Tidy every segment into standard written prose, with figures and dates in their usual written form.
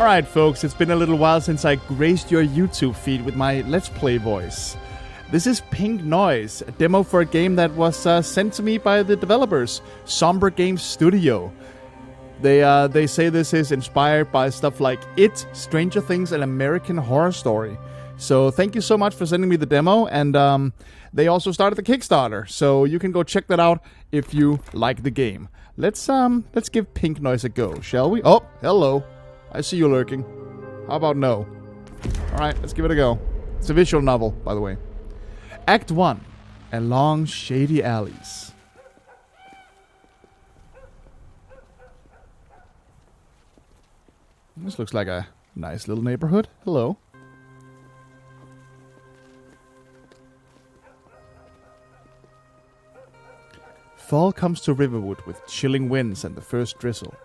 Alright folks, it's been a little while since I graced your YouTube feed with my Let's Play voice. This is Pink Noise, a demo for a game that was sent to me by the developers, Somber Games Studio. They say this is inspired by stuff like It, Stranger Things, and American Horror Story. So thank you so much for sending me the demo, and they also started the Kickstarter, so you can go check that out if you like the game. Let's give Pink Noise a go, shall we? Oh, hello. I see you lurking. How about no? Alright, let's give it a go. It's a visual novel, by the way. Act 1. Along Shady Alleys. This looks like a nice little neighborhood. Hello. Fall comes to Riverwood with chilling winds and the first drizzle.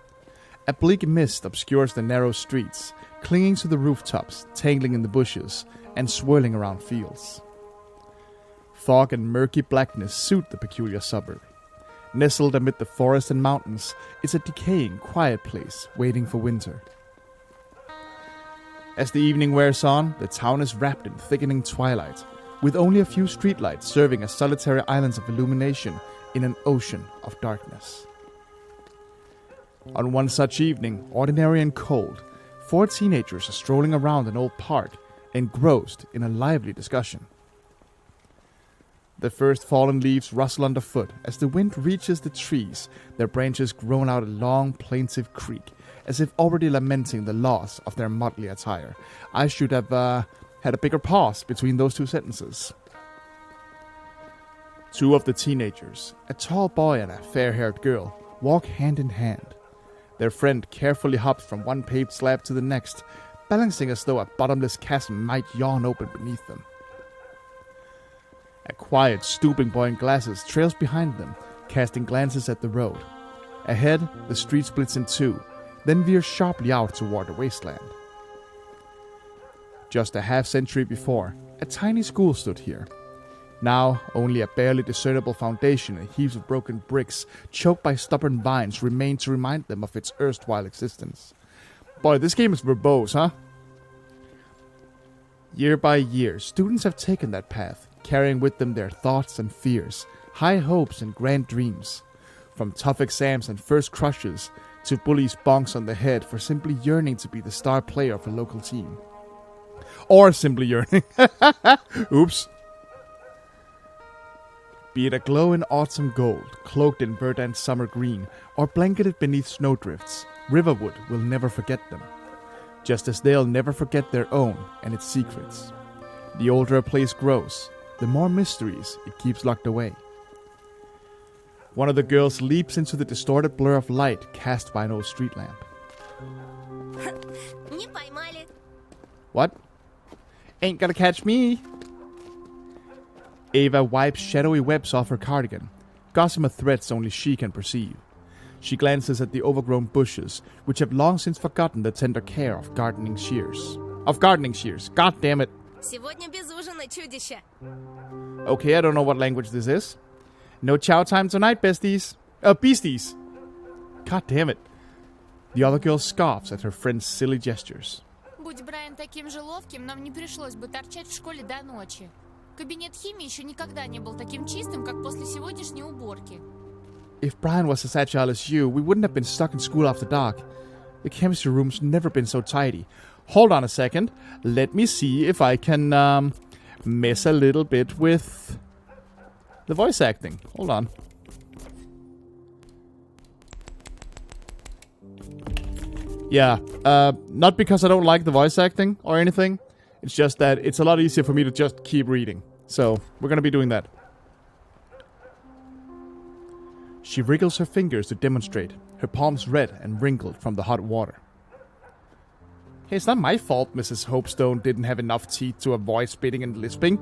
A bleak mist obscures the narrow streets, clinging to the rooftops, tangling in the bushes, and swirling around fields. Fog and murky blackness suit the peculiar suburb. Nestled amid the forest and mountains, it's a decaying, quiet place waiting for winter. As the evening wears on, the town is wrapped in thickening twilight, with only a few streetlights serving as solitary islands of illumination in an ocean of darkness. On one such evening, ordinary and cold, 4 teenagers are strolling around an old park, engrossed in a lively discussion. The first fallen leaves rustle underfoot as the wind reaches the trees, their branches groan out a long, plaintive creak, as if already lamenting the loss of their motley attire. I should have had a bigger pause between those 2 sentences. 2 of the teenagers, a tall boy and a fair-haired girl, walk hand in hand. Their friend carefully hops from one paved slab to the next, balancing as though a bottomless chasm might yawn open beneath them. A quiet, stooping boy in glasses trails behind them, casting glances at the road. Ahead, the street splits in 2, then veers sharply out toward the wasteland. Just a half-century before, a tiny school stood here. Now, only a barely discernible foundation and heaps of broken bricks, choked by stubborn vines, remain to remind them of its erstwhile existence. Boy, this game is verbose, huh? Year by year, students have taken that path, carrying with them their thoughts and fears, high hopes and grand dreams. From tough exams and first crushes, to bullies' bonks on the head for simply yearning to be the star player of a local team. Or simply yearning. Oops. Be it aglow in autumn gold, cloaked in verdant summer green, or blanketed beneath snowdrifts, Riverwood will never forget them. Just as they'll never forget their own and its secrets. The older a place grows, the more mysteries it keeps locked away. One of the girls leaps into the distorted blur of light cast by an old street lamp. What? Ain't gonna catch me. Ava wipes shadowy webs off her cardigan, gossamer threads only she can perceive. She glances at the overgrown bushes, which have long since forgotten the tender care of gardening shears. God damn it. Okay, I don't know what language this is. No chow time tonight, besties. Beasties. God damn it. The other girl scoffs at her friend's silly gestures. Будь Брайан таким же ловким, нам не пришлось бы торчать в школе до ночи. Кабинет химии еще никогда не был таким чистым, как после сегодняшней уборки. If Brian was as agile as you, we wouldn't have been stuck in school after dark. The chemistry room's never been so tidy. Hold on a second. Let me see if I can mess a little bit with the voice acting. Hold on. Yeah, not because I don't like the voice acting or anything. It's just that it's a lot easier for me to just keep reading. So, we're gonna be doing that. She wriggles her fingers to demonstrate, her palms red and wrinkled from the hot water. Hey, it's not my fault Mrs. Hopestone didn't have enough teeth to avoid spitting and lisping.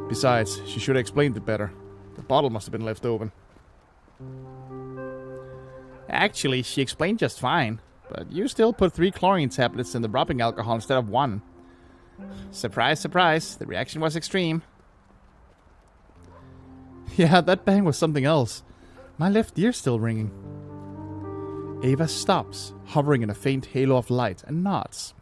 Besides, she should have explained it better. The bottle must have been left open. Actually, she explained just fine. But you still put 3 chlorine tablets in the rubbing alcohol instead of 1. Surprise, surprise. The reaction was extreme. Yeah, that bang was something else. My left ear's still ringing. Ava stops, hovering in a faint halo of light, and nods.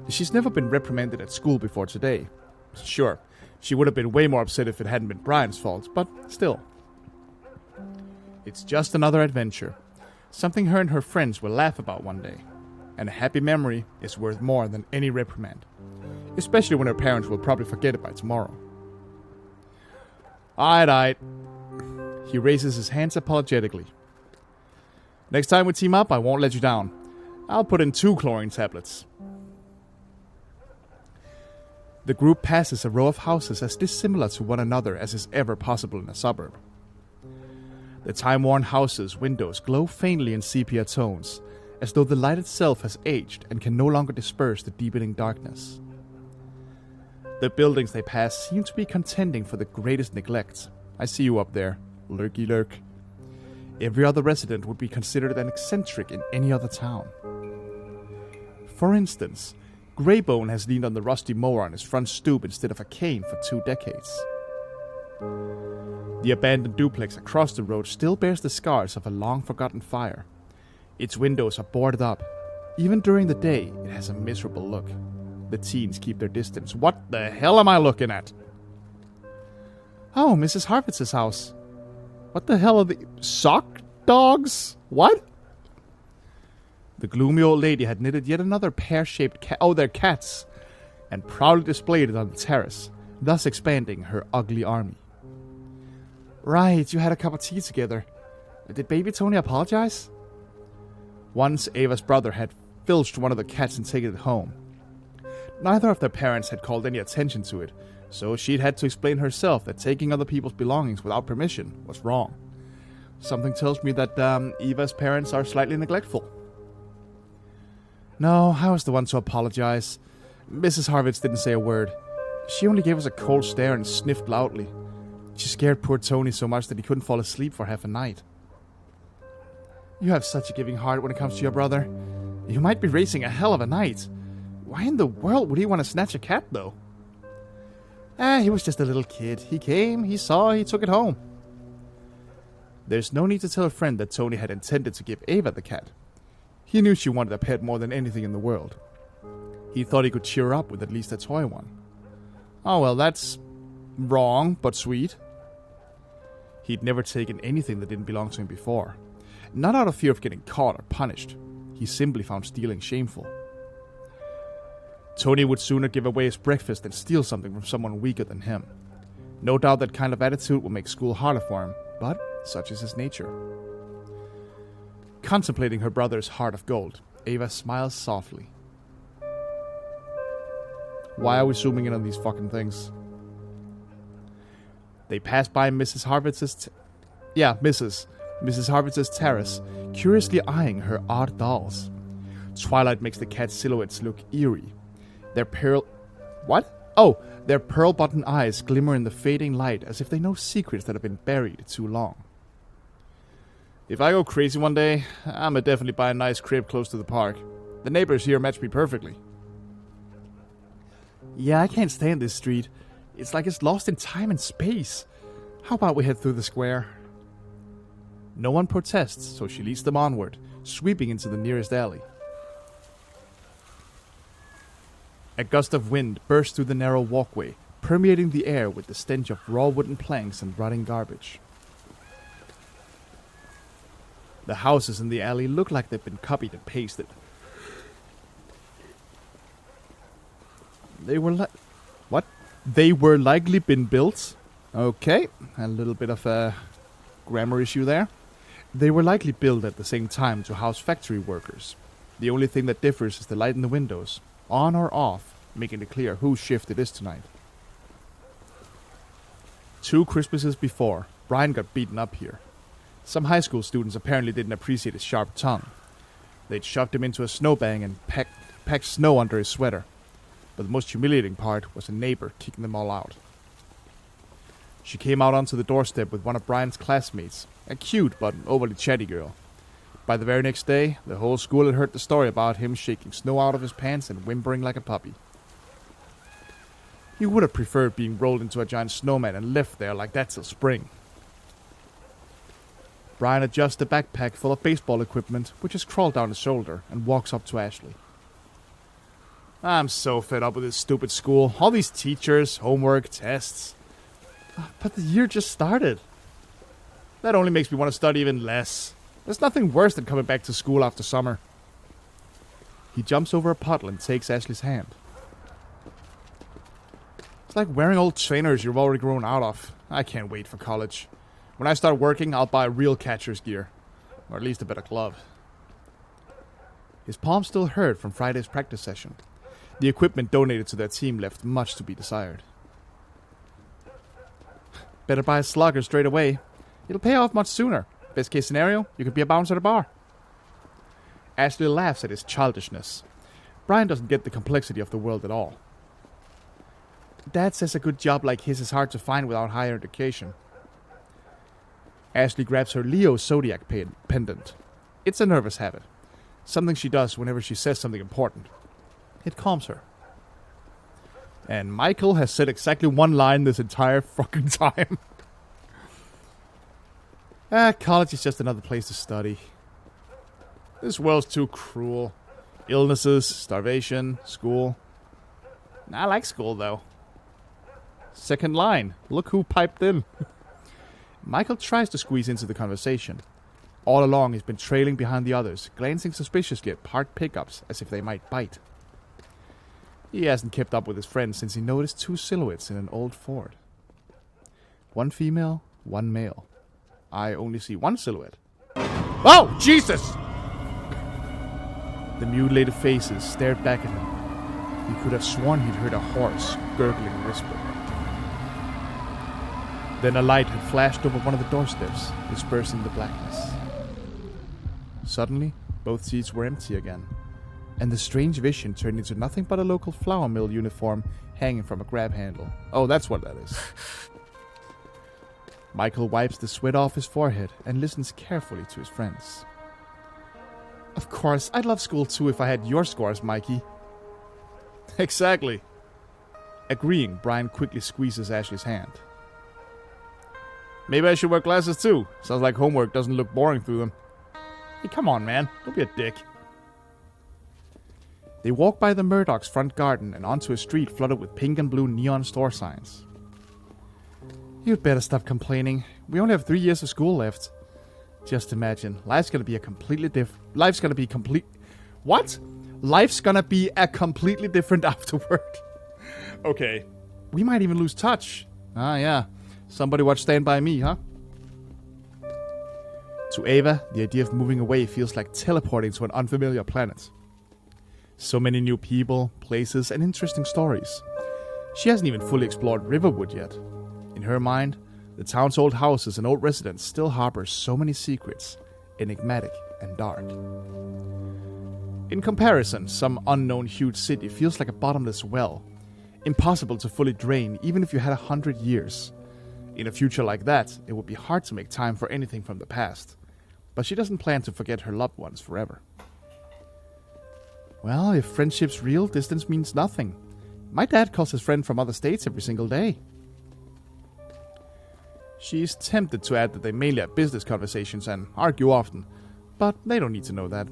She's never been reprimanded at school before today. Sure, she would have been way more upset if it hadn't been Brian's fault, but still. It's just another adventure. Something her and her friends will laugh about one day. And a happy memory is worth more than any reprimand. Especially when her parents will probably forget it by tomorrow. Alright. He raises his hands apologetically. Next time we team up, I won't let you down. I'll put in 2 chlorine tablets. The group passes a row of houses as dissimilar to one another as is ever possible in a suburb. The time-worn houses' windows glow faintly in sepia tones, as though the light itself has aged and can no longer disperse the deepening darkness. The buildings they pass seem to be contending for the greatest neglect. I see you up there, lurky lurk. Every other resident would be considered an eccentric in any other town. For instance, Greybone has leaned on the rusty mower on his front stoop instead of a cane for 2 decades. The abandoned duplex across the road still bears the scars of a long-forgotten fire. Its windows are boarded up. Even during the day, it has a miserable look. The teens keep their distance. What the hell am I looking at? Oh, Mrs. Harvitz's house. What the hell are the... sock dogs? What? The gloomy old lady had knitted yet another pear-shaped cat... Oh, they're cats. And proudly displayed it on the terrace, thus expanding her ugly army. Right, you had a cup of tea together. Did baby Tony apologize? Once, Ava's brother had filched one of the cats and taken it home. Neither of their parents had called any attention to it, so she'd had to explain herself that taking other people's belongings without permission was wrong. Something tells me that Eva's parents are slightly neglectful. No, I was the one to apologize. Mrs. Harvitz didn't say a word. She only gave us a cold stare and sniffed loudly. She scared poor Tony so much that he couldn't fall asleep for half a night. You have such a giving heart when it comes to your brother. You might be raising a hell of a night. Why in the world would he want to snatch a cat, though? He was just a little kid. He came, he saw, he took it home. There's no need to tell a friend that Tony had intended to give Ava the cat. He knew she wanted a pet more than anything in the world. He thought he could cheer her up with at least a toy one. Oh well, that's wrong, but sweet. He'd never taken anything that didn't belong to him before. Not out of fear of getting caught or punished. He simply found stealing shameful. Tony would sooner give away his breakfast than steal something from someone weaker than him. No doubt that kind of attitude will make school harder for him, but such is his nature. Contemplating her brother's heart of gold, Ava smiles softly. Why are we zooming in on these fucking things? They pass by Mrs. Harvitz's... Mrs. Harvitz's terrace, curiously eyeing her odd dolls. Twilight makes the cat's silhouettes look eerie. Their Their pearl-button eyes glimmer in the fading light as if they know secrets that have been buried too long. If I go crazy one day, I'ma definitely buy a nice crib close to the park. The neighbors here match me perfectly. Yeah, I can't stand this street. It's like it's lost in time and space. How about we head through the square? No one protests, so she leads them onward, sweeping into the nearest alley. A gust of wind bursts through the narrow walkway, permeating the air with the stench of raw wooden planks and rotting garbage. The houses in the alley look like they've been copied and pasted. They were likely been built? Okay, a little bit of a grammar issue there. They were likely built at the same time to house factory workers. The only thing that differs is the light in the windows, on or off, making it clear whose shift it is tonight. 2 Christmases before, Brian got beaten up here. Some high school students apparently didn't appreciate his sharp tongue. They'd shoved him into a snowbank and packed snow under his sweater. But the most humiliating part was a neighbor kicking them all out. She came out onto the doorstep with one of Brian's classmates, a cute but overly chatty girl. By the very next day, the whole school had heard the story about him shaking snow out of his pants and whimpering like a puppy. He would have preferred being rolled into a giant snowman and left there like that till spring. Brian adjusts the backpack full of baseball equipment, which is crawled down his shoulder, and walks up to Ashley. I'm so fed up with this stupid school. All these teachers, homework, tests. But the year just started. That only makes me want to study even less. There's nothing worse than coming back to school after summer. He jumps over a puddle and takes Ashley's hand. It's like wearing old trainers you've already grown out of. I can't wait for college. When I start working, I'll buy real catcher's gear. Or at least a better glove. His palm still hurt from Friday's practice session. The equipment donated to their team left much to be desired. Better buy a slugger straight away. It'll pay off much sooner. Best case scenario, you could be a bouncer at a bar. Ashley laughs at his childishness. Brian doesn't get the complexity of the world at all. Dad says a good job like his is hard to find without higher education. Ashley grabs her Leo Zodiac pendant. It's a nervous habit. Something she does whenever she says something important. It calms her. And Michael has said exactly one line this entire fucking time. College is just another place to study. This world's too cruel. Illnesses, starvation, school. I like school, though. Second line. Look who piped in. Michael tries to squeeze into the conversation. All along, he's been trailing behind the others, glancing suspiciously at parked pickups as if they might bite. He hasn't kept up with his friends since he noticed two silhouettes in an old Ford. One female, one male. I only see one silhouette. Oh, Jesus! The mutilated faces stared back at him. He could have sworn he'd heard a hoarse, gurgling whisper. Then a light had flashed over one of the doorsteps, dispersing the blackness. Suddenly, both seats were empty again, and the strange vision turned into nothing but a local flour mill uniform hanging from a grab handle. Oh, that's what that is. Michael wipes the sweat off his forehead and listens carefully to his friends. Of course, I'd love school too if I had your scores, Mikey. Exactly. Agreeing, Brian quickly squeezes Ashley's hand. Maybe I should wear glasses too. Sounds like homework doesn't look boring through them. Hey, come on, man. Don't be a dick. They walk by the Murdoch's front garden and onto a street flooded with pink and blue neon store signs. You'd better stop complaining. We only have 3 years of school left. Just imagine. Life's gonna be a completely different afterward. Okay. We might even lose touch. Ah, yeah. Somebody watch Stand By Me, huh? To Ava, the idea of moving away feels like teleporting to an unfamiliar planet. So many new people, places, and interesting stories. She hasn't even fully explored Riverwood yet. In her mind, the town's old houses and old residents still harbor so many secrets, enigmatic and dark. In comparison, some unknown huge city feels like a bottomless well, impossible to fully drain even if you had 100 years. In a future like that, it would be hard to make time for anything from the past, but she doesn't plan to forget her loved ones forever. Well, if friendship's real, distance means nothing. My dad calls his friend from other states every single day. She's tempted to add that they mainly have business conversations and argue often, but they don't need to know that.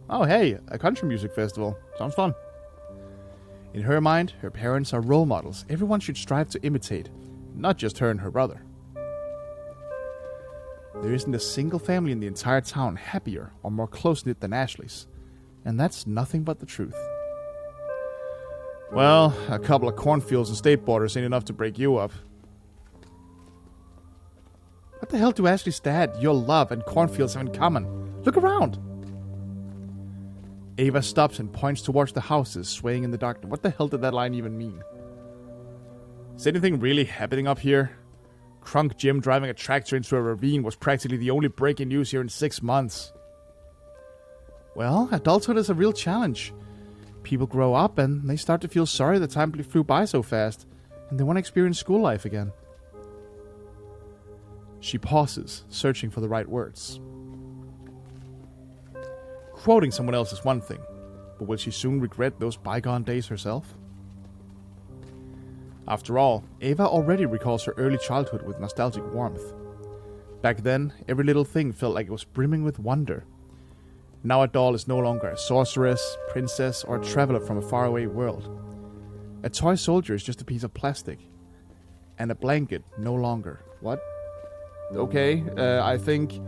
Oh hey, a country music festival. Sounds fun. In her mind, her parents are role models everyone should strive to imitate, not just her and her brother. There isn't a single family in the entire town happier or more close-knit than Ashley's, and that's nothing but the truth. Well, a couple of cornfields and state borders ain't enough to break you up. What the hell do Ashley's dad, your love, and cornfields have in common? Look around! Ava stops and points towards the houses swaying in the darkness. What the hell did that line even mean? Is anything really happening up here? Crunk Jim driving a tractor into a ravine was practically the only breaking news here in 6 months. Well, adulthood is a real challenge. People grow up and they start to feel sorry the time flew by so fast, and they want to experience school life again. She pauses, searching for the right words. Quoting someone else is one thing, but will she soon regret those bygone days herself? After all, Ava already recalls her early childhood with nostalgic warmth. Back then, every little thing felt like it was brimming with wonder. Now a doll is no longer a sorceress, princess, or a traveler from a faraway world. A toy soldier is just a piece of plastic. And a blanket no longer. What? Okay, I think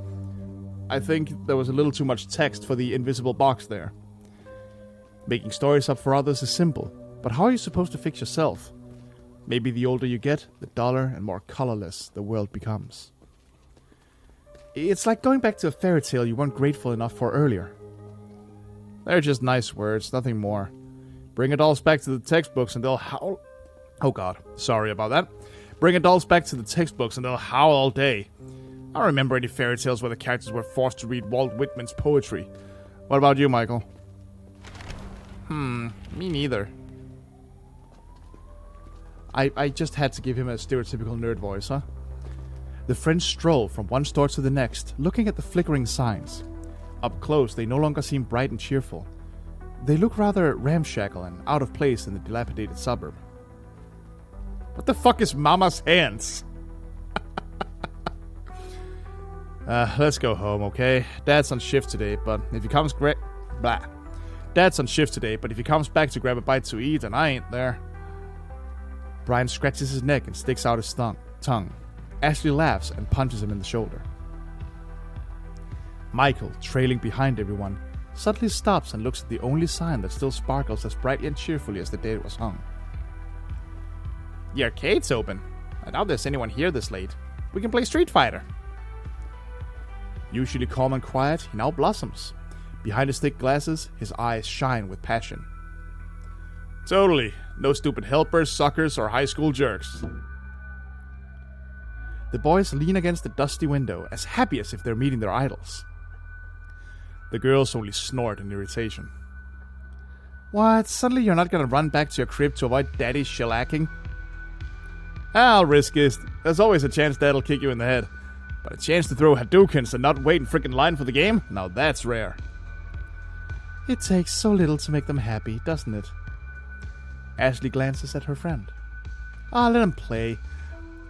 there was a little too much text for the invisible box there. Making stories up for others is simple, but how are you supposed to fix yourself? Maybe the older you get, the duller and more colorless the world becomes. It's like going back to a fairy tale you weren't grateful enough for earlier. They're just nice words, nothing more. Bring adults back to the textbooks and they'll howl. Oh god, sorry about that. Bring adults back to the textbooks and they'll howl all day. I don't remember any fairy tales where the characters were forced to read Walt Whitman's poetry. What about you, Michael? Me neither. I just had to give him a stereotypical nerd voice, huh? The friends stroll from one store to the next, looking at the flickering signs. Up close, they no longer seem bright and cheerful. They look rather ramshackle and out of place in the dilapidated suburb. What the fuck is Mama's hands? Let's go home, okay? Dad's on shift today, but if he comes Dad's on shift today, but if he comes back to grab a bite to eat and I ain't there. Brian scratches his neck and sticks out his tongue. Ashley laughs and punches him in the shoulder. Michael, trailing behind everyone, suddenly stops and looks at the only sign that still sparkles as brightly and cheerfully as the day it was hung. The arcade's open. I doubt there's anyone here this late. We can play Street Fighter. Usually calm and quiet, he now blossoms. Behind his thick glasses, his eyes shine with passion. Totally. No stupid helpers, suckers, or high school jerks. The boys lean against the dusty window, as happy as if they're meeting their idols. The girls only snort in irritation. What? Suddenly you're not gonna run back to your crib to avoid daddy's shellacking? I'll risk it. There's always a chance dad'll kick you in the head. But a chance to throw Hadoukens and not wait in frickin' line for the game? Now that's rare. It takes so little to make them happy, doesn't it? Ashley glances at her friend. Let him play.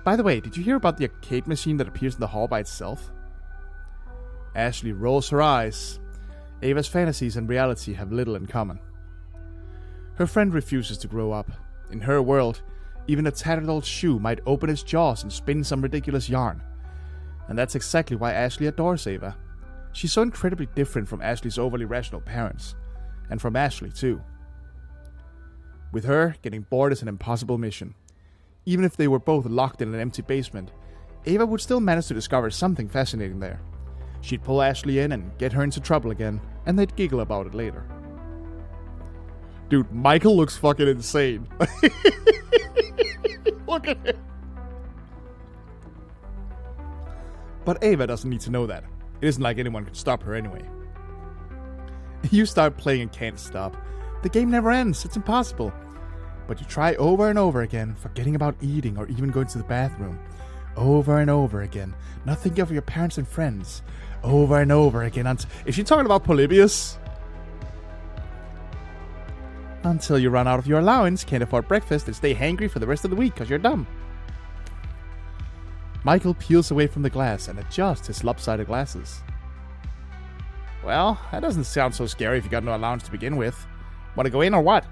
By the way, did you hear about the arcade machine that appears in the hall by itself? Ashley rolls her eyes. Ava's fantasies and reality have little in common. Her friend refuses to grow up. In her world, even a tattered old shoe might open its jaws and spin some ridiculous yarn. And that's exactly why Ashley adores Ava. She's so incredibly different from Ashley's overly rational parents. And from Ashley, too. With her, getting bored is an impossible mission. Even if they were both locked in an empty basement, Ava would still manage to discover something fascinating there. She'd pull Ashley in and get her into trouble again, and they'd giggle about it later. Dude, Michael looks fucking insane. Look at him. But Ava doesn't need to know that. It isn't like anyone can stop her anyway. You start playing and can't stop. The game never ends. It's impossible. But you try over and over again, forgetting about eating or even going to the bathroom. Over and over again. Not thinking of your parents and friends. Over and over again. Is she talking about Polybius? Until you run out of your allowance, can't afford breakfast, and stay hangry for the rest of the week because you're dumb. Michael peels away from the glass and adjusts his lopsided glasses. Well, that doesn't sound so scary if you got no allowance to begin with. Want to go in or what?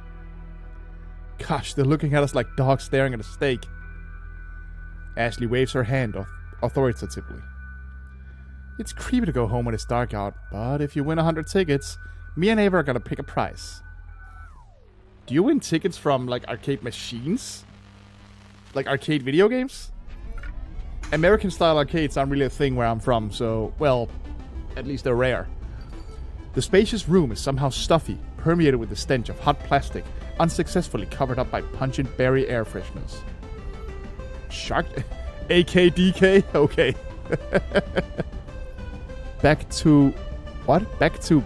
Gosh, they're looking at us like dogs staring at a steak. Ashley waves her hand authoritatively. It's creepy to go home when it's dark out, but if you win 100 tickets, me and Ava are gonna pick a prize. Do you win tickets from, like, arcade machines? Like arcade video games? American-style arcades aren't really a thing where I'm from, so, well, at least they're rare. The spacious room is somehow stuffy, permeated with the stench of hot plastic, unsuccessfully covered up by pungent berry air freshness. Shark... AKDK? Okay. Back to... What? Back to...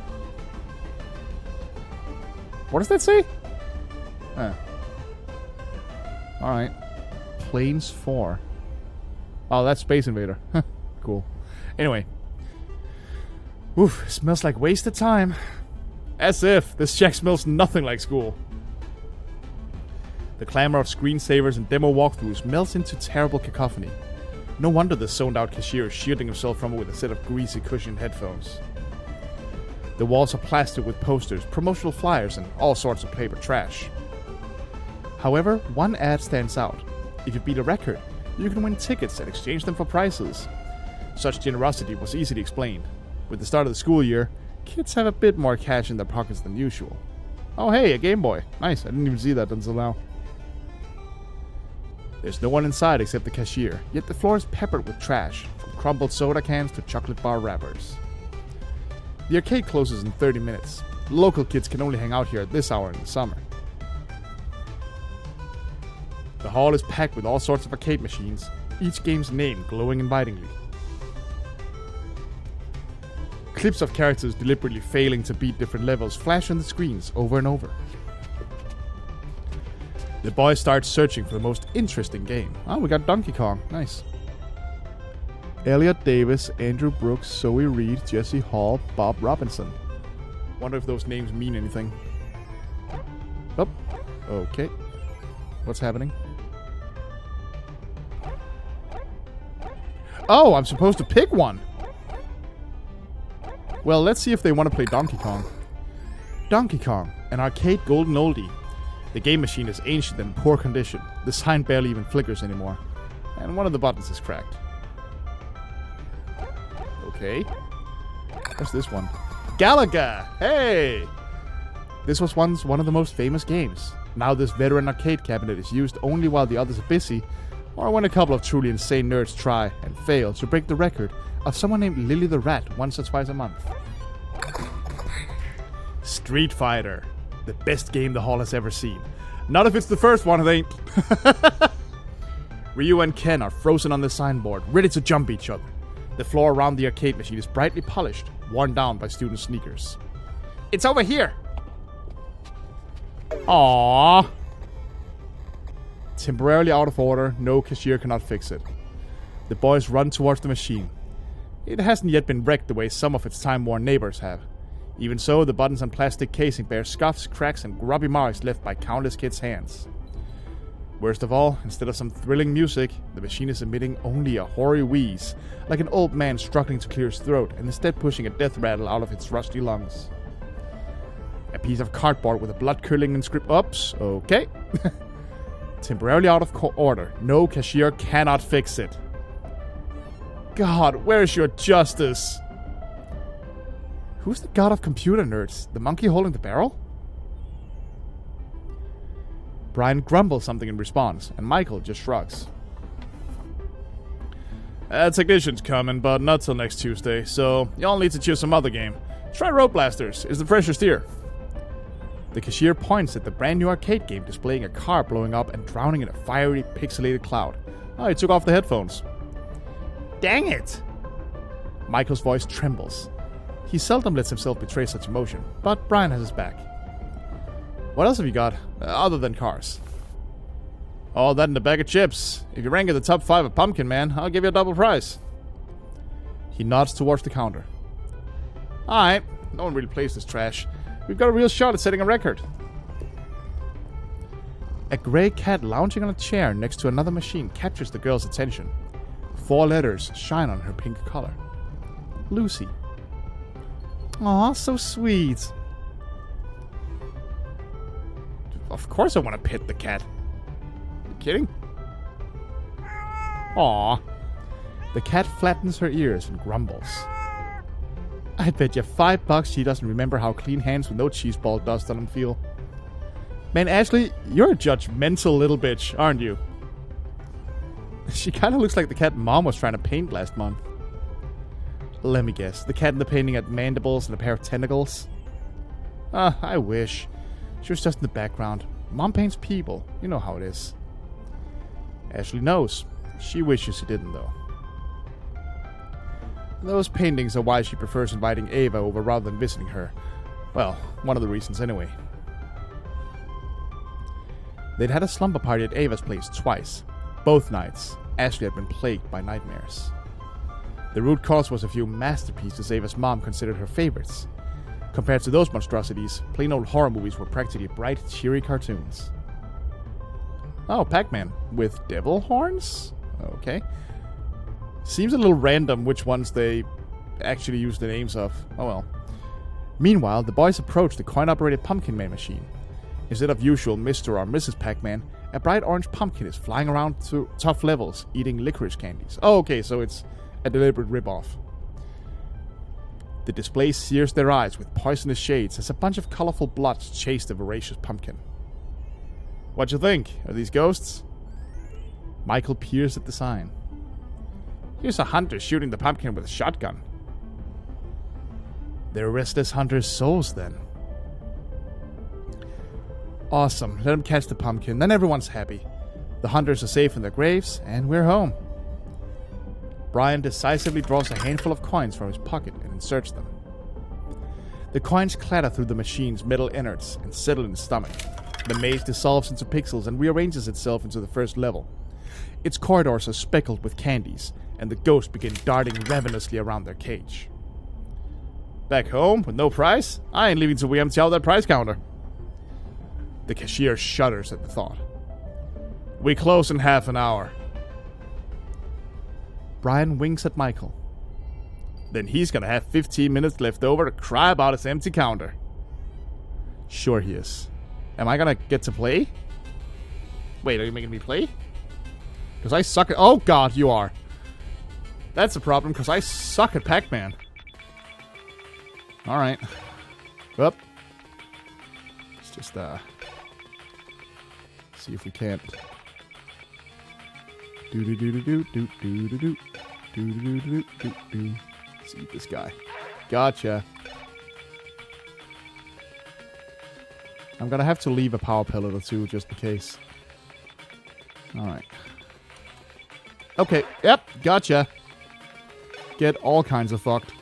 What does that say? Alright. Planes 4. Oh, that's Space Invader. Cool. Anyway. Oof, smells like wasted time. As if. This shack smells nothing like school. The clamor of screensavers and demo walkthroughs melts into terrible cacophony. No wonder the zoned-out cashier is shielding himself from it with a set of greasy cushioned headphones. The walls are plastered with posters, promotional flyers, and all sorts of paper trash. However, one ad stands out. If you beat a record, you can win tickets and exchange them for prizes. Such generosity was easily explained. With the start of the school year, kids have a bit more cash in their pockets than usual. Oh hey, a Game Boy. Nice, I didn't even see that until now. There's no one inside except the cashier, yet the floor is peppered with trash, from crumbled soda cans to chocolate bar wrappers. The arcade closes in 30 minutes. Local kids can only hang out here at this hour in the summer. The hall is packed with all sorts of arcade machines, each game's name glowing invitingly. Clips of characters deliberately failing to beat different levels flash on the screens over and over. The boys start searching for the most interesting game. Oh, we got Donkey Kong. Nice. Elliot Davis, Andrew Brooks, Zoe Reed, Jesse Hall, Bob Robinson. Wonder if those names mean anything. Oh, okay. What's happening? Oh, I'm supposed to pick one! Well, let's see if they want to play Donkey Kong. Donkey Kong, an arcade golden oldie. The game machine is ancient and in poor condition. The sign barely even flickers anymore. And one of the buttons is cracked. Okay. What's this one? Galaga! Hey! This was once one of the most famous games. Now this veteran arcade cabinet is used only while the others are busy, or when a couple of truly insane nerds try and fail to break the record of someone named Lily the Rat once or twice a month. Street Fighter. The best game the hall has ever seen. Not if it's the first one, it ain't. Ryu and Ken are frozen on the signboard, ready to jump each other. The floor around the arcade machine is brightly polished, worn down by student sneakers. It's over here! Aww. Temporarily out of order, no cashier cannot fix it. The boys run towards the machine. It hasn't yet been wrecked the way some of its time-worn neighbors have. Even so, the buttons and plastic casing bear scuffs, cracks, and grubby marks left by countless kids' hands. Worst of all, instead of some thrilling music, the machine is emitting only a hoary wheeze, like an old man struggling to clear his throat and instead pushing a death rattle out of its rusty lungs. A piece of cardboard with a blood-curdling inscription. Oops, okay. Temporarily out of order. No cashier cannot fix it. God, where's your justice? Who's the god of computer nerds? The monkey holding the barrel? Brian grumbles something in response, and Michael just shrugs. Technician's coming, but not till next Tuesday, so y'all need to choose some other game. Try Road Blasters. It's the freshest here. The cashier points at the brand new arcade game displaying a car blowing up and drowning in a fiery, pixelated cloud. Oh, he took off the headphones. Dang it! Michael's voice trembles. He seldom lets himself betray such emotion, but Brian has his back. What else have you got, other than cars? All that in a bag of chips. If you rank in the top 5 of Pumpkin Man, I'll give you a double prize. He nods towards the counter. Alright, no one really plays this trash. We've got a real shot at setting a record. A gray cat lounging on a chair next to another machine captures the girl's attention. 4 letters shine on her pink collar. Lucy. Aw, so sweet. Of course I want to pet the cat. You kidding? Aw. The cat flattens her ears and grumbles. I bet you $5 she doesn't remember how clean hands with no cheese ball dust on them feel. Man, Ashley, you're a judgmental little bitch, aren't you? She kind of looks like the cat Mom was trying to paint last month. Let me guess, the cat in the painting had mandibles and a pair of tentacles? I wish. She was just in the background. Mom paints people. You know how it is. Ashley knows. She wishes she didn't, though. Those paintings are why she prefers inviting Ava over rather than visiting her. Well, one of the reasons anyway. They'd had a slumber party at Ava's place twice. Both nights, Ashley had been plagued by nightmares. The root cause was a few masterpieces Ava's mom considered her favorites. Compared to those monstrosities, plain old horror movies were practically bright, cheery cartoons. Oh, Pac-Man. With devil horns? Okay. Seems a little random which ones they actually use the names of. Oh well. Meanwhile, the boys approach the coin-operated Pumpkin Man machine. Instead of usual Mr. or Mrs. Pac-Man, a bright orange pumpkin is flying around through tough levels, eating licorice candies. Oh, okay, so it's a deliberate rip-off. The display sears their eyes with poisonous shades as a bunch of colorful bloods chase the voracious pumpkin. What you think? Are these ghosts? Michael peers at the sign. Here's a hunter shooting the pumpkin with a shotgun. They're restless hunters' souls, then. Awesome. Let them catch the pumpkin, then everyone's happy. The hunters are safe in their graves, and we're home. Brian decisively draws a handful of coins from his pocket and inserts them. The coins clatter through the machine's metal innards and settle in his stomach. The maze dissolves into pixels and rearranges itself into the first level. Its corridors are speckled with candies, and the ghosts begin darting ravenously around their cage. Back home, with no prize? I ain't leaving till we empty out that prize counter. The cashier shudders at the thought. We close in half an hour. Brian winks at Michael. Then he's gonna have 15 minutes left over to cry about his empty counter. Sure he is. Am I gonna get to play? Wait, are you making me play? Because I suck at... Oh god, you are. That's a problem, because I suck at Pac-Man. Alright. Up. Let's just, see if we can't... Do-do-do-do-do-do-do-do-do. Do-do-do-do-do-do. Let's eat this guy. Gotcha. I'm gonna have to leave a power pellet or two just in case. Alright. Okay, yep, gotcha. Get all kinds of fucked.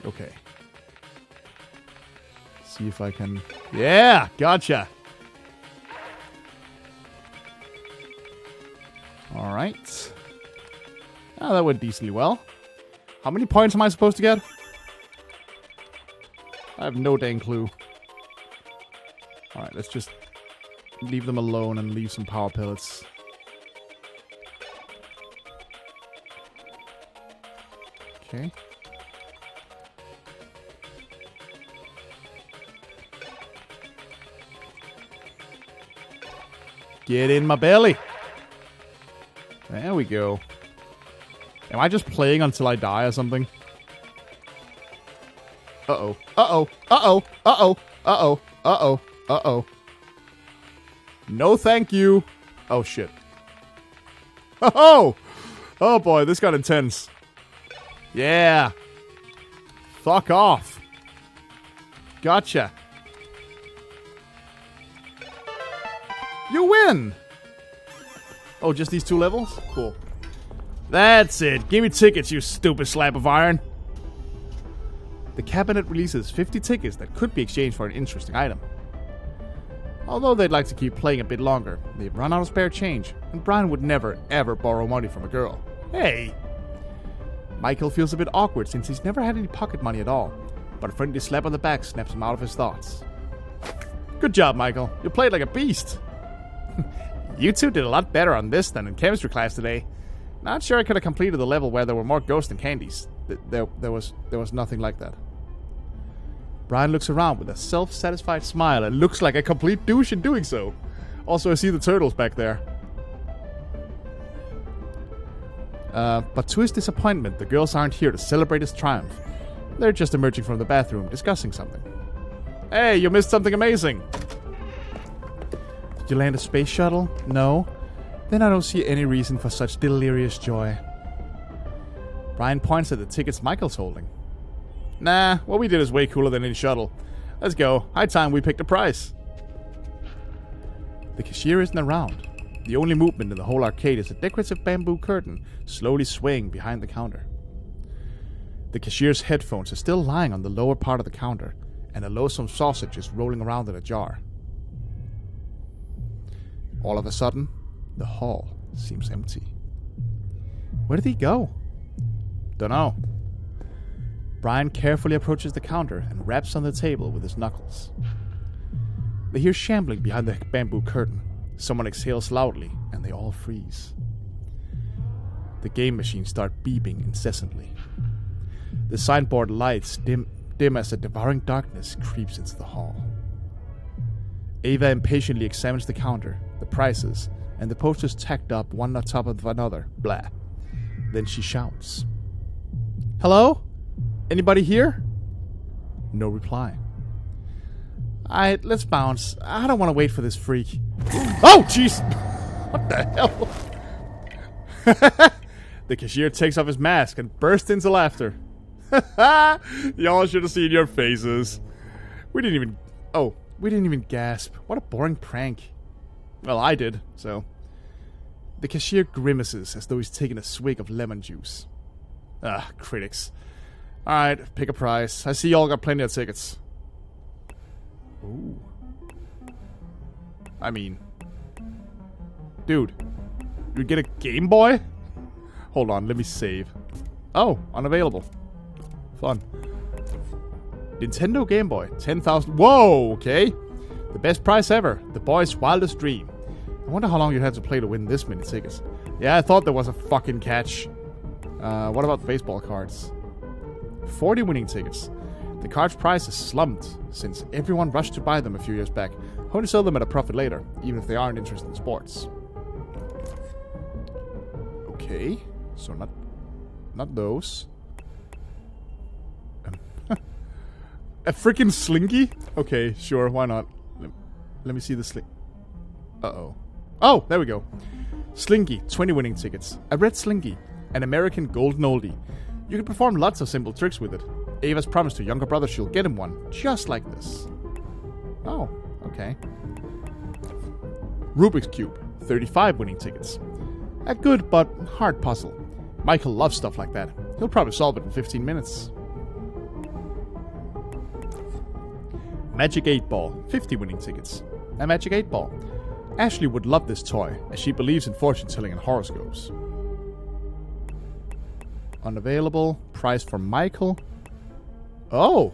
Okay. See if I can... Yeah, gotcha. Alright. Oh, that went decently well. How many points am I supposed to get? I have no dang clue. Alright, let's just leave them alone and leave some power pellets. Okay. Get in my belly. There we go. Am I just playing until I die or something? Uh-oh. Uh-oh. Uh-oh. Uh-oh. Uh-oh. Uh-oh. Uh-oh. No thank you. Oh, shit. Oh! Oh, boy. This got intense. Yeah. Fuck off. Gotcha. You win! Oh, just these 2 levels? Cool. That's it. Give me tickets, you stupid slab of iron. The cabinet releases 50 tickets that could be exchanged for an interesting item. Although they'd like to keep playing a bit longer, they've run out of spare change, and Brian would never, ever borrow money from a girl. Hey! Michael feels a bit awkward since he's never had any pocket money at all, but a friendly slap on the back snaps him out of his thoughts. Good job, Michael. You played like a beast. You two did a lot better on this than in chemistry class today. Not sure I could have completed the level where there were more ghosts than candies. There was nothing like that. Brian looks around with a self-satisfied smile and looks like a complete douche in doing so. Also, I see the turtles back there. But to his disappointment, the girls aren't here to celebrate his triumph. They're just emerging from the bathroom, discussing something. Hey, you missed something amazing! Did you land a space shuttle? No? Then I don't see any reason for such delirious joy. Brian points at the tickets Michael's holding. Nah, what we did is way cooler than any shuttle. Let's go. High time we picked a price. The cashier isn't around. The only movement in the whole arcade is a decorative bamboo curtain slowly swaying behind the counter. The cashier's headphones are still lying on the lower part of the counter, and a loathsome sausage is rolling around in a jar. All of a sudden, the hall seems empty. Where did he go? Dunno. Brian carefully approaches the counter and raps on the table with his knuckles. They hear shambling behind the bamboo curtain. Someone exhales loudly, and they all freeze. The game machines start beeping incessantly. The signboard lights dim as a devouring darkness creeps into the hall. Ava impatiently examines the counter, the prices, and the posters tacked up one on top of another. Blah. Then she shouts. Hello? Anybody here? No reply. Alright, let's bounce. I don't want to wait for this freak. Oh, jeez! What the hell? The cashier takes off his mask and bursts into laughter. Y'all should have seen your faces. We didn't even gasp. What a boring prank. Well, I did, so. The cashier grimaces as though he's taking a swig of lemon juice. Ah, critics. Alright, pick a price. I see y'all got plenty of tickets. Ooh. I mean... Dude. You get a Game Boy? Hold on, let me save. Oh, unavailable. Fun. Nintendo Game Boy, 10,000. Whoa, okay. The best price ever. The boy's wildest dream. I wonder how long you'd have to play to win this many tickets. Yeah, I thought there was a fucking catch. What about the baseball cards? 40 winning tickets. The cards' price is slumped since everyone rushed to buy them a few years back, hoping to sell them at a profit later, even if they aren't interested in sports. Okay, so not those. A freaking slinky? Okay, sure, why not? Let me see the slink. Uh-oh. Oh, there we go. Slinky, 20 winning tickets. A red slinky, an American golden oldie. You can perform lots of simple tricks with it. Ava's promised her younger brother she'll get him one, just like this. Oh, okay. Rubik's Cube, 35 winning tickets. A good but hard puzzle. Michael loves stuff like that. He'll probably solve it in 15 minutes. Magic 8 Ball, 50 winning tickets. A Magic 8 Ball. Ashley would love this toy, as she believes in fortune-telling and horoscopes. Unavailable. Price for Michael. Oh!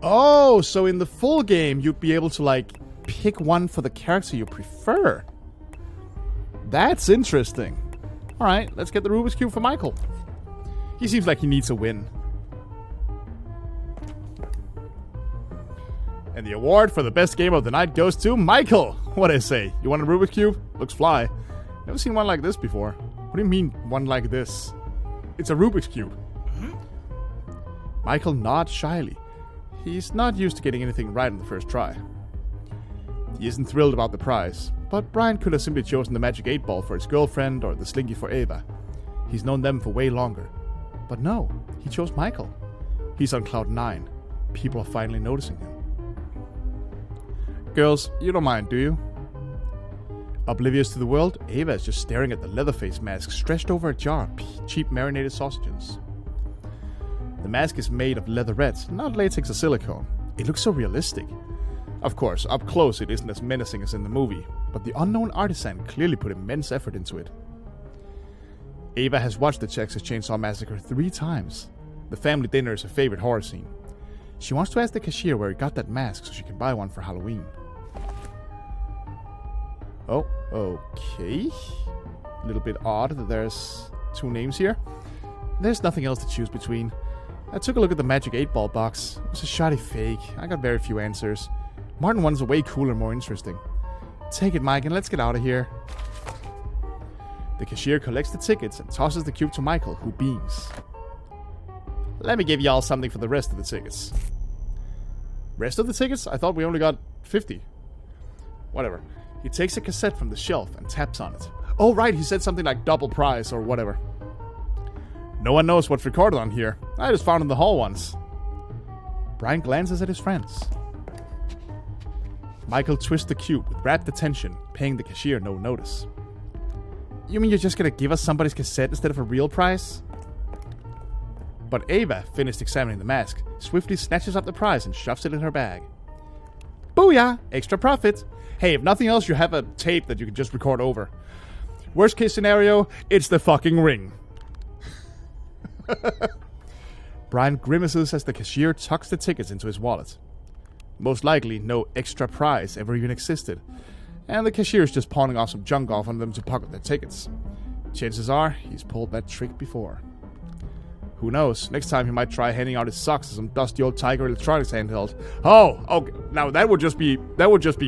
Oh, so in the full game, you'd be able to, like, pick one for the character you prefer. That's interesting. Alright, let's get the Rubik's Cube for Michael. He seems like he needs a win. And the award for the best game of the night goes to Michael. What do I say? You want a Rubik's Cube? Looks fly. Never seen one like this before. What do you mean, one like this? It's a Rubik's Cube. Michael nods shyly. He's not used to getting anything right on the first try. He isn't thrilled about the prize, but Brian could have simply chosen the Magic 8 Ball for his girlfriend or the Slinky for Ava. He's known them for way longer. But no, he chose Michael. He's on cloud 9. People are finally noticing him. Girls, you don't mind, do you? Oblivious to the world, Ava is just staring at the Leatherface mask stretched over a jar of cheap marinated sausages. The mask is made of leatherette, not latex or silicone. It looks so realistic. Of course, up close it isn't as menacing as in the movie, but the unknown artisan clearly put immense effort into it. Ava has watched the Texas Chainsaw Massacre 3 times. The family dinner is her favorite horror scene. She wants to ask the cashier where he got that mask so she can buy one for Halloween. Oh, okay. A little bit odd that there's 2 names here. There's nothing else to choose between. I took a look at the Magic 8 Ball box. It was a shoddy fake. I got very few answers. Martin ones are way cooler and more interesting. Take it, Mike, and let's get out of here. The cashier collects the tickets and tosses the cube to Michael, who beams. Let me give y'all something for the rest of the tickets. Rest of the tickets? I thought we only got 50. Whatever. He takes a cassette from the shelf and taps on it. Oh, right, he said something like double price or whatever. No one knows what's recorded on here. I just found it in the hall once. Brian glances at his friends. Michael twists the cube with rapt attention, paying the cashier no notice. You mean you're just gonna give us somebody's cassette instead of a real prize? But Ava, finished examining the mask, swiftly snatches up the prize and shoves it in her bag. Booyah! Extra profit! Hey, if nothing else, you have a tape that you can just record over. Worst case scenario, it's the fucking ring. Brian grimaces as the cashier tucks the tickets into his wallet. Most likely, no extra prize ever even existed. And the cashier's just pawning off some junk off on them to pocket their tickets. Chances are, he's pulled that trick before. Who knows? Next time he might try handing out his socks to some dusty old Tiger Electronics handheld. Oh, okay. Now that would just be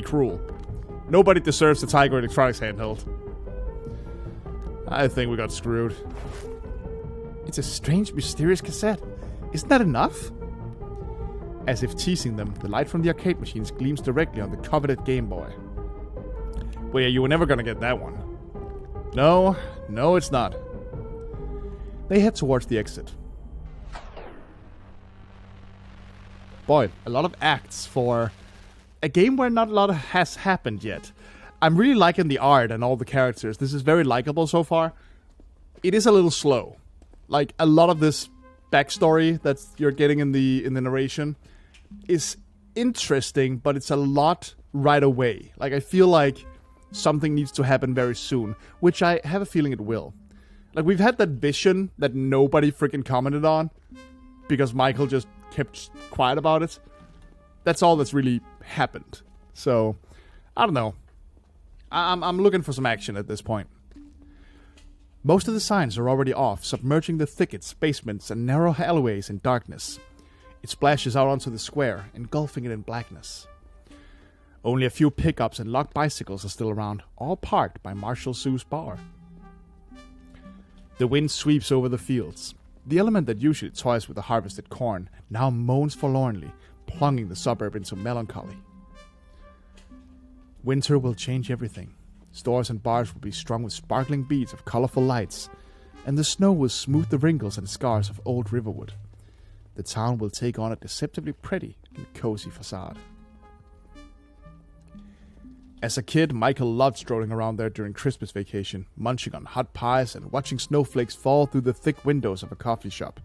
cruel. Nobody deserves the Tiger Electronics handheld. I think we got screwed. It's a strange, mysterious cassette. Isn't that enough? As if teasing them, the light from the arcade machines gleams directly on the coveted Game Boy. Well, yeah, you were never gonna get that one. No, it's not. They head towards the exit. Boy, a lot of acts for a game where not a lot has happened yet. I'm really liking the art and all the characters. This is very likable so far. It is a little slow. Like, a lot of this backstory that you're getting in the narration is interesting, but it's a lot right away. Like, I feel like something needs to happen very soon, which I have a feeling it will. Like, we've had that vision that nobody freaking commented on because Michael just kept quiet about it. That's all that's really happened. So, I don't know. I'm looking for some action at this point. Most of the signs are already off, submerging the thickets, basements, and narrow alleyways in darkness. It splashes out onto the square, engulfing it in blackness. Only a few pickups and locked bicycles are still around, all parked by Marshall Zoo's bar. The wind sweeps over the fields. The element that usually toys with the harvested corn now moans forlornly, plunging the suburb into melancholy. Winter will change everything. Stores and bars will be strung with sparkling beads of colorful lights, and the snow will smooth the wrinkles and scars of old Riverwood. The town will take on a deceptively pretty and cozy facade. As a kid, Michael loved strolling around there during Christmas vacation, munching on hot pies and watching snowflakes fall through the thick windows of a coffee shop.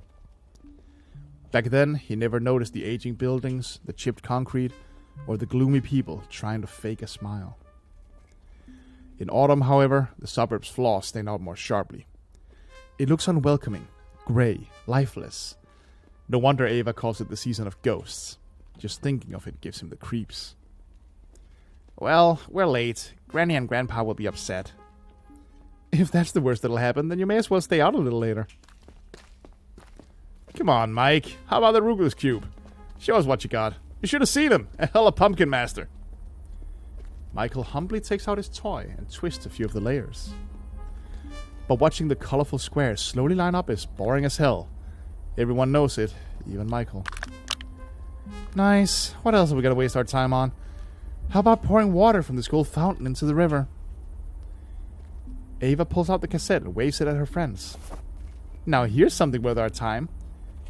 Back then, he never noticed the aging buildings, the chipped concrete, or the gloomy people trying to fake a smile. In autumn, however, the suburb's flaws stand out more sharply. It looks unwelcoming, grey, lifeless. No wonder Ava calls it the season of ghosts. Just thinking of it gives him the creeps. Well, we're late. Granny and Grandpa will be upset. If that's the worst that'll happen, then you may as well stay out a little later. Come on, Mike. How about the Rubik's Cube? Show us what you got. You should have seen him. A hella pumpkin master. Michael humbly takes out his toy and twists a few of the layers. But watching the colorful squares slowly line up is boring as hell. Everyone knows it, even Michael. Nice. What else are we gonna waste our time on? How about pouring water from the school fountain into the river? Ava pulls out the cassette and waves it at her friends. Now here's something worth our time.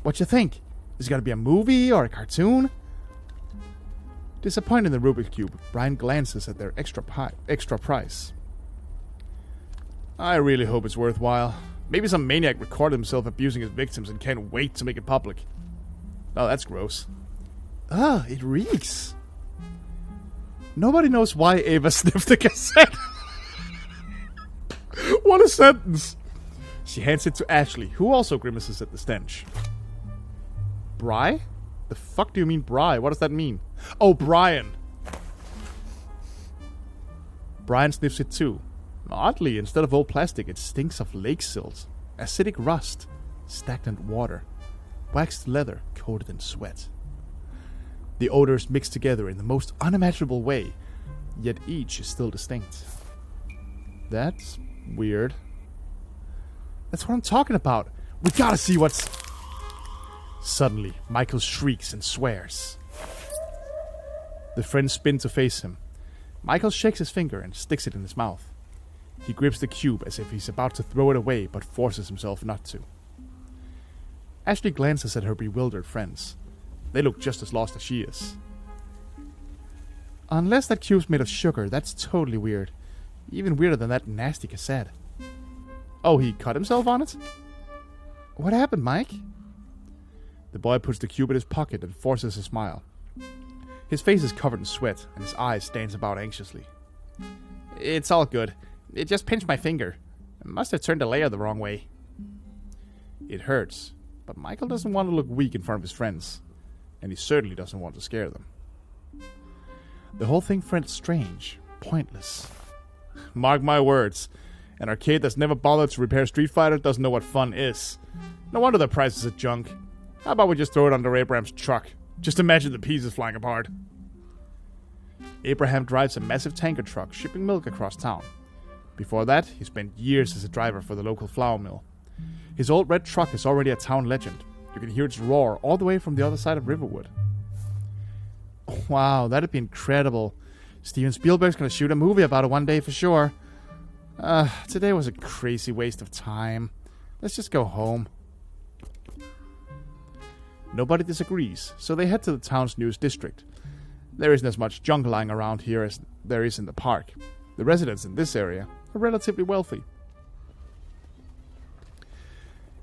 What you think? Is it gonna be a movie or a cartoon? Disappointed in the Rubik's Cube, Brian glances at their extra price. I really hope it's worthwhile. Maybe some maniac recorded himself abusing his victims and can't wait to make it public. Oh, that's gross. Ugh, it reeks. Nobody knows why Ava sniffed the cassette. What a sentence. She hands it to Ashley, who also grimaces at the stench. Bry? The fuck do you mean Bry? What does that mean? Oh, Brian. Brian sniffs it too. Oddly, instead of old plastic, it stinks of lake silt, acidic rust, stagnant water, waxed leather coated in sweat. The odors mix together in the most unimaginable way, yet each is still distinct. That's weird. That's what I'm talking about. We gotta see what's... Suddenly, Michael shrieks and swears. The friends spin to face him. Michael shakes his finger and sticks it in his mouth. He grips the cube as if he's about to throw it away, but forces himself not to. Ashley glances at her bewildered friends. They look just as lost as she is. Unless that cube's made of sugar, that's totally weird. Even weirder than that nasty cassette. Oh, he cut himself on it? What happened, Mike? The boy puts the cube in his pocket and forces a smile. His face is covered in sweat, and his eyes dance about anxiously. It's all good. It just pinched my finger. I must have turned the layer the wrong way. It hurts, but Michael doesn't want to look weak in front of his friends. And he certainly doesn't want to scare them. The whole thing felt strange, pointless. Mark my words. An arcade that's never bothered to repair Street Fighter doesn't know what fun is. No wonder the price is a junk. How about we just throw it under Abraham's truck? Just imagine the pieces flying apart. Abraham drives a massive tanker truck shipping milk across town. Before that, he spent years as a driver for the local flour mill. His old red truck is already a town legend. You can hear its roar all the way from the other side of Riverwood. Wow, that'd be incredible. Steven Spielberg's gonna shoot a movie about it one day for sure. Today was a crazy waste of time. Let's just go home. Nobody disagrees, so they head to the town's newest district. There isn't as much junk lying around here as there is in the park. The residents in this area are relatively wealthy.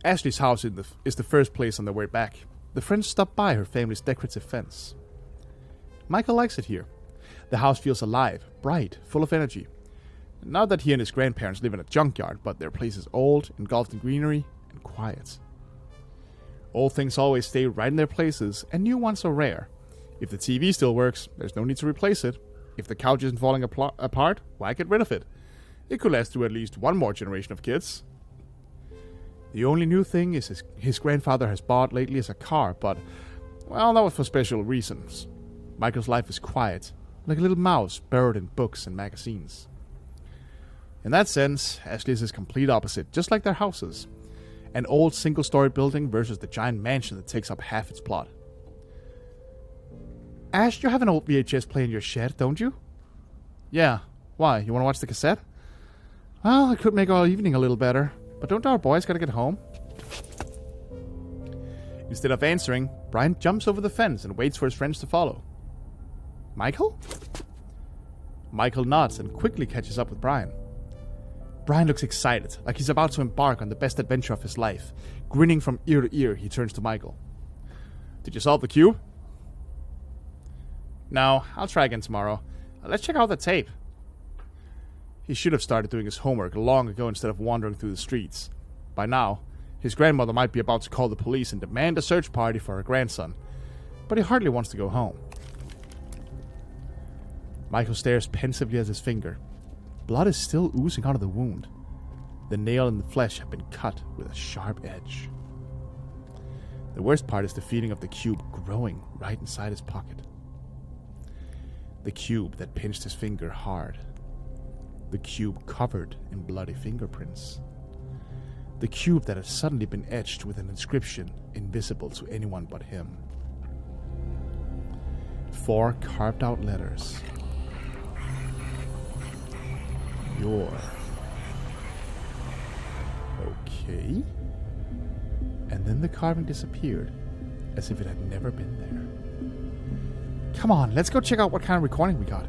Ashley's house is the first place on their way back. The friends stop by her family's decorative fence. Michael likes it here. The house feels alive, bright, full of energy. Not that he and his grandparents live in a junkyard, but their place is old, engulfed in greenery, and quiet. Old things always stay right in their places, and new ones are rare. If the TV still works, there's no need to replace it. If the couch isn't falling apart, why get rid of it? It could last through at least one more generation of kids. The only new thing is his grandfather has bought lately is a car, but, well, that was for special reasons. Michael's life is quiet, like a little mouse buried in books and magazines. In that sense, Ashley's is complete opposite, just like their houses. An old single-story building versus the giant mansion that takes up half its plot. Ash, you have an old VHS player in your shed, don't you? Yeah. Why? You want to watch the cassette? Well, it could make our evening a little better. But don't our boys gotta get home? Instead of answering, Brian jumps over the fence and waits for his friends to follow. Michael? Michael nods and quickly catches up with Brian. Brian looks excited, like he's about to embark on the best adventure of his life. Grinning from ear to ear, he turns to Michael. Did you solve the cube? No, I'll try again tomorrow. Let's check out the tape. He should have started doing his homework long ago instead of wandering through the streets. By now, his grandmother might be about to call the police and demand a search party for her grandson, but he hardly wants to go home. Michael stares pensively at his finger. Blood is still oozing out of the wound. The nail and the flesh have been cut with a sharp edge. The worst part is the feeling of the cube growing right inside his pocket. The cube that pinched his finger hard. The cube covered in bloody fingerprints. The cube that had suddenly been etched with an inscription invisible to anyone but him. 4 carved out letters. Your. Okay. And then the carving disappeared, as if it had never been there. Come on, let's go check out what kind of recording we got.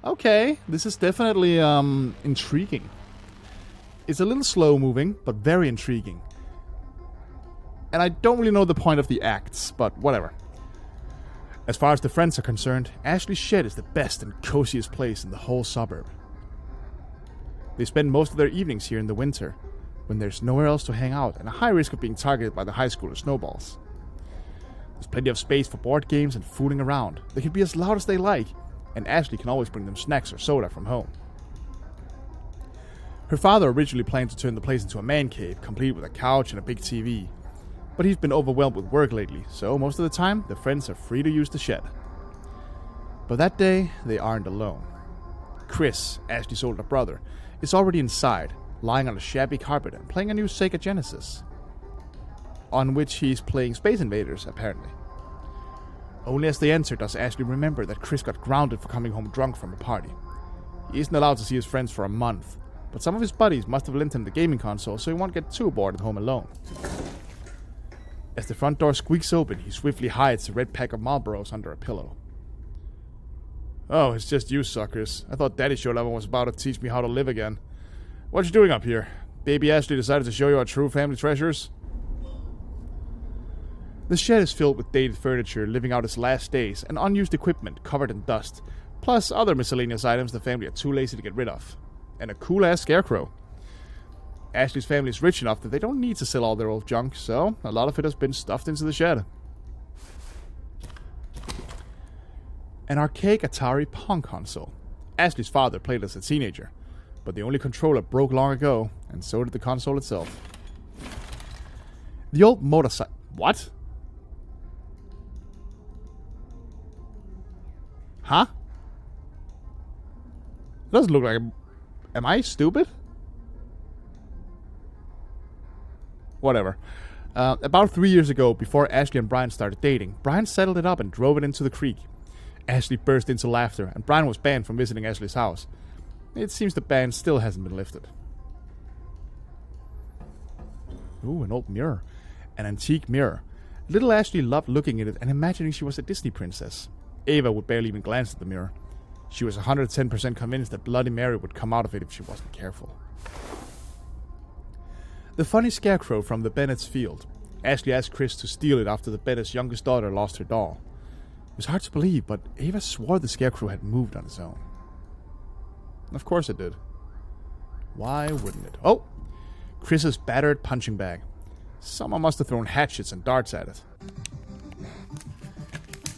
Okay, this is definitely intriguing. It's a little slow moving, but very intriguing. And I don't really know the point of the acts, but whatever. As far as the friends are concerned, Ashley's shed is the best and coziest place in the whole suburb. They spend most of their evenings here in the winter, when there's nowhere else to hang out and a high risk of being targeted by the high schooler snowballs. There's plenty of space for board games and fooling around. They can be as loud as they like, and Ashley can always bring them snacks or soda from home. Her father originally planned to turn the place into a man cave, complete with a couch and a big TV. But he's been overwhelmed with work lately, so most of the time, the friends are free to use the shed. But that day, they aren't alone. Chris, Ashley's older brother, is already inside, lying on a shabby carpet and playing a new Sega Genesis, on which he's playing Space Invaders, apparently. Only as they enter does Ashley remember that Chris got grounded for coming home drunk from a party. He isn't allowed to see his friends for a month, but some of his buddies must have lent him the gaming console so he won't get too bored at home alone. As the front door squeaks open, he swiftly hides the red pack of Marlboros under a pillow. Oh, it's just you suckers. I thought Daddy Show 11 was about to teach me how to live again. What you doing up here? Baby Ashley decided to show you our true family treasures? The shed is filled with dated furniture living out its last days and unused equipment covered in dust, plus other miscellaneous items the family are too lazy to get rid of. And a cool-ass scarecrow. Ashley's family is rich enough that they don't need to sell all their old junk, so a lot of it has been stuffed into the shed. An archaic Atari Pong console, Ashley's father played as a teenager, but the only controller broke long ago, and so did the console itself. The old motorcycle... What? Huh? It doesn't look like... Am I stupid? Whatever. About 3 years ago, before Ashley and Brian started dating, Brian settled it up and drove it into the creek. Ashley burst into laughter, and Brian was banned from visiting Ashley's house. It seems the ban still hasn't been lifted. Ooh, an old mirror. An antique mirror. Little Ashley loved looking at it and imagining she was a Disney princess. Ava would barely even glance at the mirror. She was 110% convinced that Bloody Mary would come out of it if she wasn't careful. The funny scarecrow from the Bennett's field. Ashley asked Chris to steal it after the Bennett's youngest daughter lost her doll. It was hard to believe, but Ava swore the scarecrow had moved on its own. Of course it did. Why wouldn't it? Oh! Chris's battered punching bag. Someone must have thrown hatchets and darts at it.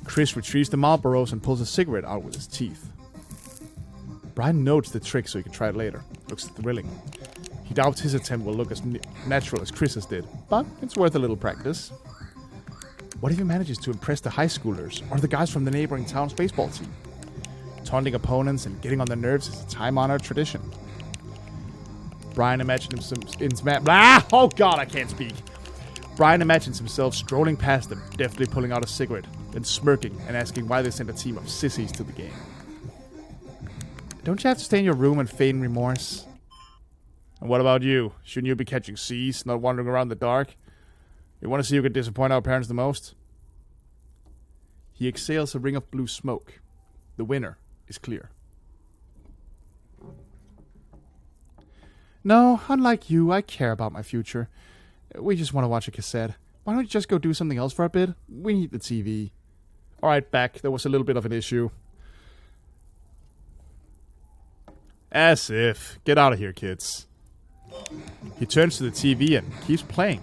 Chris retrieves the Marlboros and pulls a cigarette out with his teeth. Brian notes the trick so he can try it later. Looks thrilling. He doubts his attempt will look as natural as Chris's did, but it's worth a little practice. What if he manages to impress the high schoolers or the guys from the neighboring town's baseball team? Taunting opponents and getting on their nerves is a time-honored tradition. Brian imagines himself... Oh god, I can't speak. Brian imagines himself strolling past them, deftly pulling out a cigarette, then smirking and asking why they sent a team of sissies to the game. Don't you have to stay in your room and feign remorse? And what about you? Shouldn't you be catching C's, not wandering around in the dark? You want to see who can disappoint our parents the most? He exhales a ring of blue smoke. The winner is clear. No, unlike you, I care about my future. We just want to watch a cassette. Why don't you just go do something else for a bit? We need the TV. Alright, back. There was a little bit of an issue. As if. Get out of here, kids. He turns to the TV and keeps playing.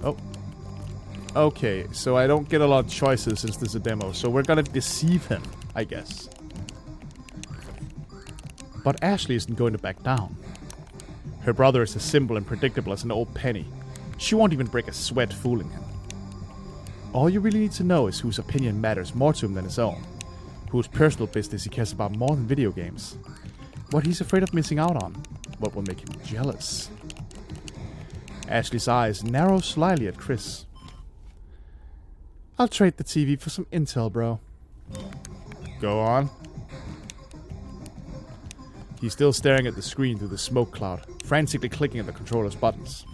Oh. Okay, so I don't get a lot of choices since this is a demo, so we're gonna deceive him, I guess. But Ashley isn't going to back down. Her brother is as simple and predictable as an old penny. She won't even break a sweat fooling him. All you really need to know is whose opinion matters more to him than his own. Whose personal business he cares about more than video games. What he's afraid of missing out on. What will make him jealous. Ashley's eyes narrow slyly at Chris. I'll trade the TV for some intel, bro. Go on. He's still staring at the screen through the smoke cloud, frantically clicking at the controller's buttons.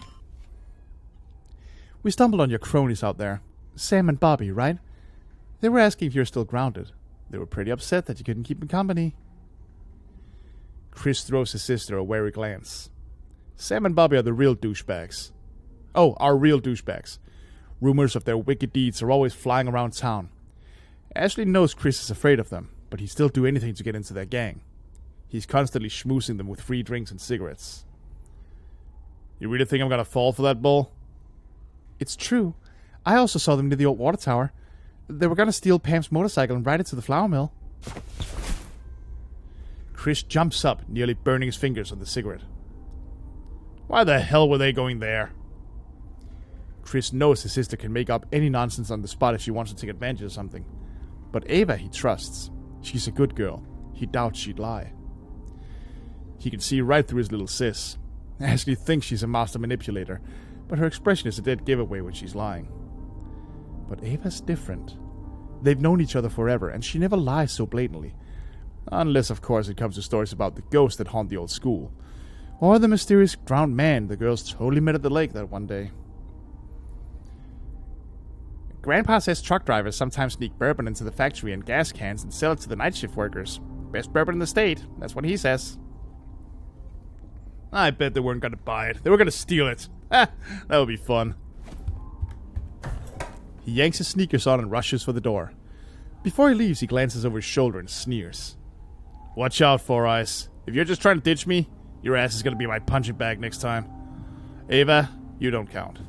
We stumbled on your cronies out there. Sam and Bobby, right? They were asking if you're still grounded. They were pretty upset that you couldn't keep them company. Chris throws his sister a wary glance. Sam and Bobby are the real douchebags. Oh, are real douchebags. Rumors of their wicked deeds are always flying around town. Ashley knows Chris is afraid of them, but he'd still do anything to get into their gang. He's constantly schmoozing them with free drinks and cigarettes. You really think I'm gonna fall for that bull? It's true. I also saw them near the old water tower. They were gonna steal Pam's motorcycle and ride it to the flour mill. Chris jumps up, nearly burning his fingers on the cigarette. Why the hell were they going there? Chris knows his sister can make up any nonsense on the spot if she wants to take advantage of something. But Ava he trusts. She's a good girl. He doubts she'd lie. He can see right through his little sis. Ashley thinks she's a master manipulator, but her expression is a dead giveaway when she's lying. But Ava's different. They've known each other forever, and she never lies so blatantly. Unless, of course, it comes to stories about the ghosts that haunt the old school. Or the mysterious drowned man the girls totally met at the lake that one day. Grandpa says truck drivers sometimes sneak bourbon into the factory in gas cans and sell it to the night shift workers. Best bourbon in the state. That's what he says. I bet they weren't going to buy it. They were going to steal it. That would be fun. He yanks his sneakers on and rushes for the door. Before he leaves, he glances over his shoulder and sneers. Watch out, Four Eyes. If you're just trying to ditch me, your ass is going to be my punching bag next time. Ava, you don't count.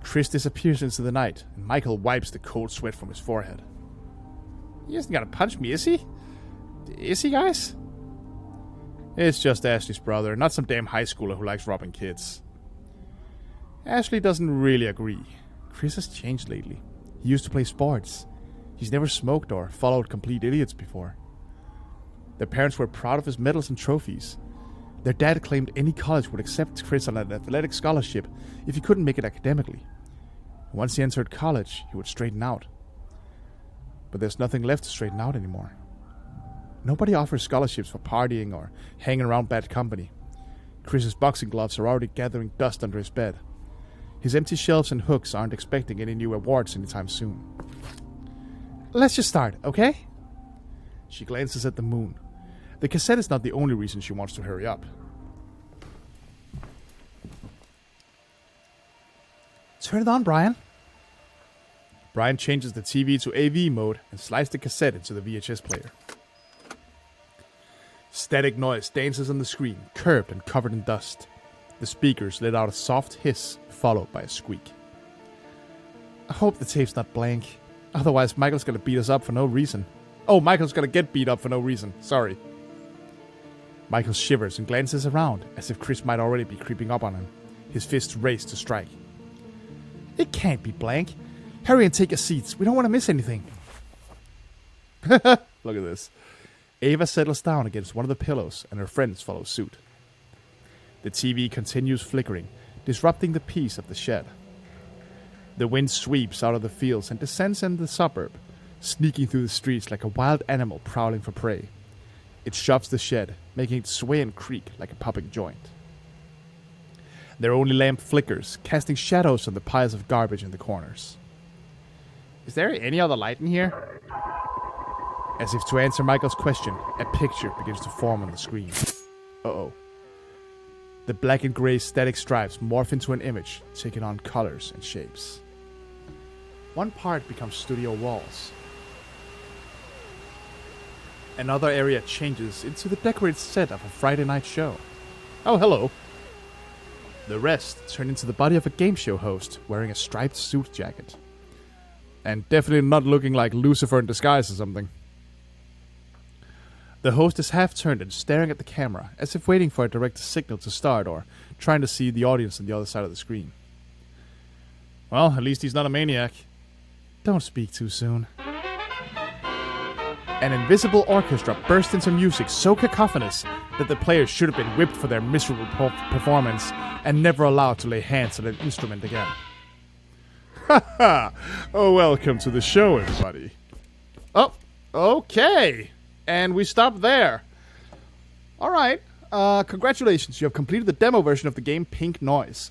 Chris disappears into the night, and Michael wipes the cold sweat from his forehead. He isn't gonna punch me, is he? Is he, guys? It's just Ashley's brother, not some damn high schooler who likes robbing kids. Ashley doesn't really agree. Chris has changed lately. He used to play sports. He's never smoked or followed complete idiots before. Their parents were proud of his medals and trophies. Their dad claimed any college would accept Chris on an athletic scholarship if he couldn't make it academically. Once he entered college, he would straighten out. But there's nothing left to straighten out anymore. Nobody offers scholarships for partying or hanging around bad company. Chris's boxing gloves are already gathering dust under his bed. His empty shelves and hooks aren't expecting any new awards anytime soon. Let's just start, okay? She glances at the moon. The cassette is not the only reason she wants to hurry up. Turn it on, Brian. Brian changes the TV to AV mode and slides the cassette into the VHS player. Static noise dances on the screen, curved and covered in dust. The speakers let out a soft hiss, followed by a squeak. I hope the tape's not blank. Otherwise, Michael's gonna beat us up for no reason. Oh, Michael's gonna get beat up for no reason. Sorry. Michael shivers and glances around, as if Chris might already be creeping up on him. His fists raised to strike. It can't be blank. Hurry and take your seats. We don't want to miss anything. Look at this. Ava settles down against one of the pillows, and her friends follow suit. The TV continues flickering, disrupting the peace of the shed. The wind sweeps out of the fields and descends in the suburb, sneaking through the streets like a wild animal prowling for prey. It shoves the shed, making it sway and creak like a popping joint. Their only lamp flickers, casting shadows on the piles of garbage in the corners. Is there any other light in here? As if to answer Michael's question, a picture begins to form on the screen. Uh-oh. The black and gray static stripes morph into an image, taking on colors and shapes. One part becomes studio walls. Another area changes into the decorated set of a Friday night show. Oh, hello. The rest turn into the body of a game show host wearing a striped suit jacket. And definitely not looking like Lucifer in disguise or something. The host is half turned and staring at the camera, as if waiting for a direct signal to start or trying to see the audience on the other side of the screen. Well, at least he's not a maniac. Don't speak too soon. An invisible orchestra bursts into music so cacophonous that the players should have been whipped for their miserable performance and never allowed to lay hands on an instrument again. Haha! Oh, welcome to the show, everybody. Oh, okay. And we stop there. Alright, congratulations, you have completed the demo version of the game Pink Noise.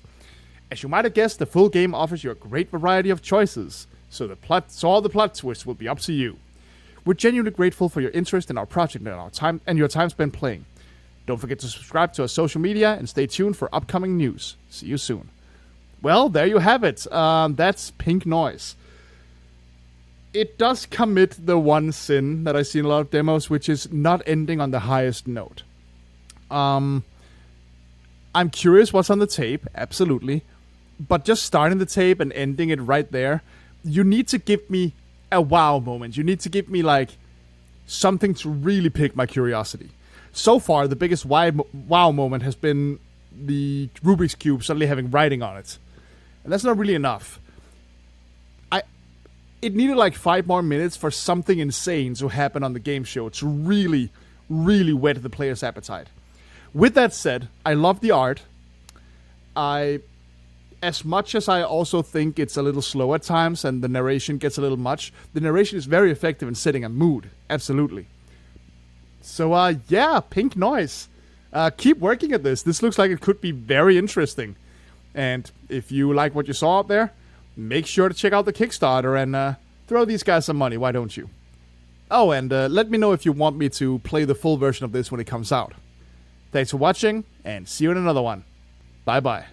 As you might have guessed, the full game offers you a great variety of choices, so all the plot twists will be up to you. We're genuinely grateful for your interest in our project and your time spent playing. Don't forget to subscribe to our social media and stay tuned for upcoming news. See you soon. Well, there you have it. That's Pink Noise. It does commit the one sin that I see in a lot of demos, which is not ending on the highest note. I'm curious what's on the tape, absolutely. But just starting the tape and ending it right there, you need to give me a wow moment. You need to give me, like, something to really pique my curiosity. So far, the biggest wow moment has been the Rubik's Cube suddenly having writing on it. And that's not really enough. It needed like 5 more minutes for something insane to happen on the game show to really, really whet the player's appetite. With that said, I love the art. As much as I also think it's a little slow at times and the narration gets a little much, the narration is very effective in setting a mood. Absolutely. So, yeah, Pink Noise. Keep working at this. This looks like it could be very interesting. And if you like what you saw out there, make sure to check out the Kickstarter and throw these guys some money. Why don't you? Oh, and let me know if you want me to play the full version of this when it comes out. Thanks for watching, and see you in another one. Bye-bye.